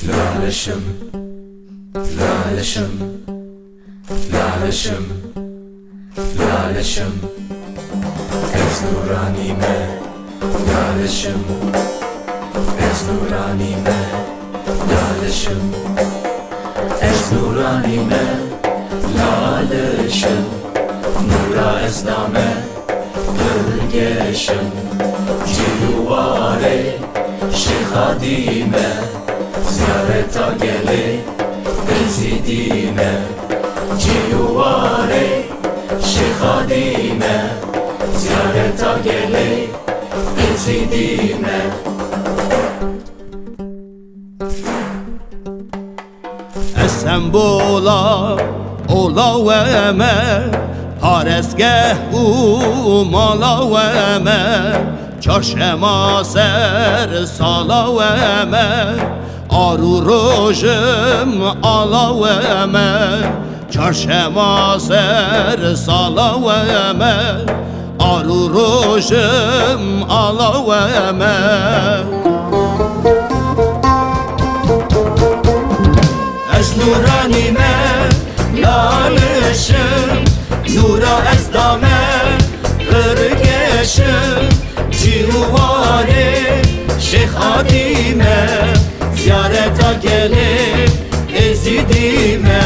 Lalışım, lalışım, lalışım, lalışım. Ez nuranime, lalışım. Ez nuranime, lalışım. Ez nuranime, lalışım. Nura esname, gölgeşim. Civare, şehadime, ziyareta gele, ezidime. Civare, şehadime, ziyareta gele, ezidime. Esen bola, ola ve eme, Paresgeh umala ve eme, Çarşema ser sala ve eme, Aru rojim ala ve eme, Çarşema ser sala ve eme, Aru rojim ala ve eme. Ez nuranime, lalışım, Nura ez dame, kırgeşim. Civare, şehadime, ziyareta gelip ezidime.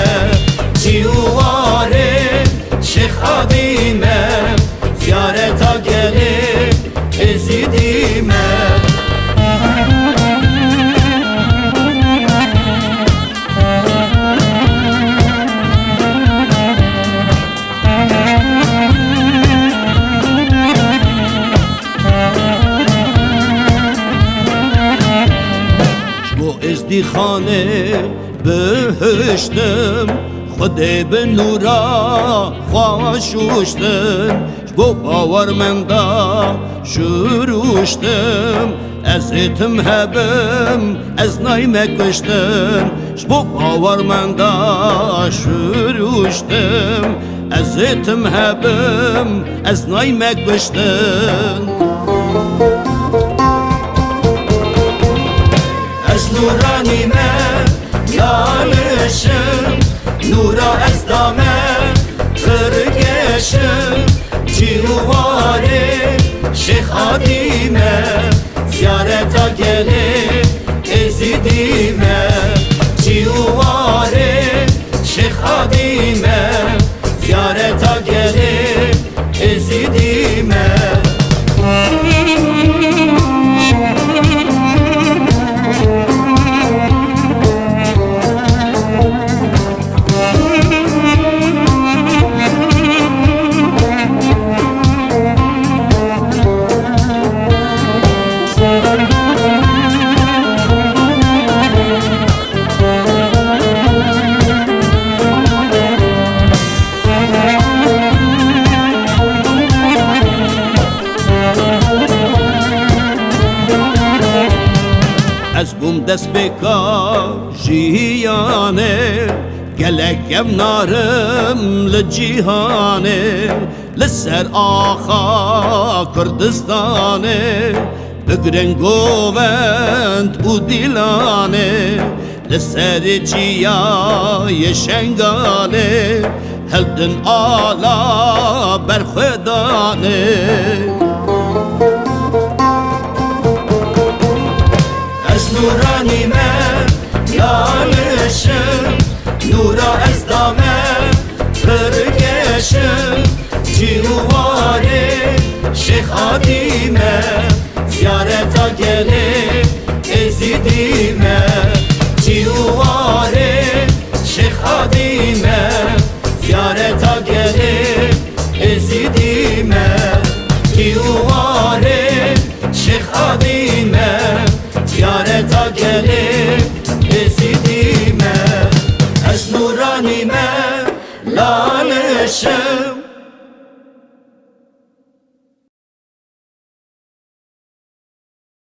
Civare, şehadime, ziyareta gelip ezidime. ازدی خانه بهشتم خودی به نورا خواشوشتم بو باور من دا شروشتم از ایتم هبم از نایمه کشتم بو باور من دا شروشتم از ایتم هبم از نایمه کشتم nuranime, lalışım, Nura ez dame, kırgeşim. Civare, şehadime, ziyareta gelip ezidime. Civare, şehadime, ziyareta gelip ezidime. از بوم دست بکا جیانه گلکم نارم لجیهانه لسر آخا کردستانه بگرن گوند و دیلانه لسر جیای شنگانه هلدن آلا برخدانه nuranime, lalışım, Nura ez dame, kırgeşim. Civare, şehadime, ziyareta gelip ezidime. Civare, şehadime, ziyareta gelip ezidime. Civare, şehadime, ziyareta gelip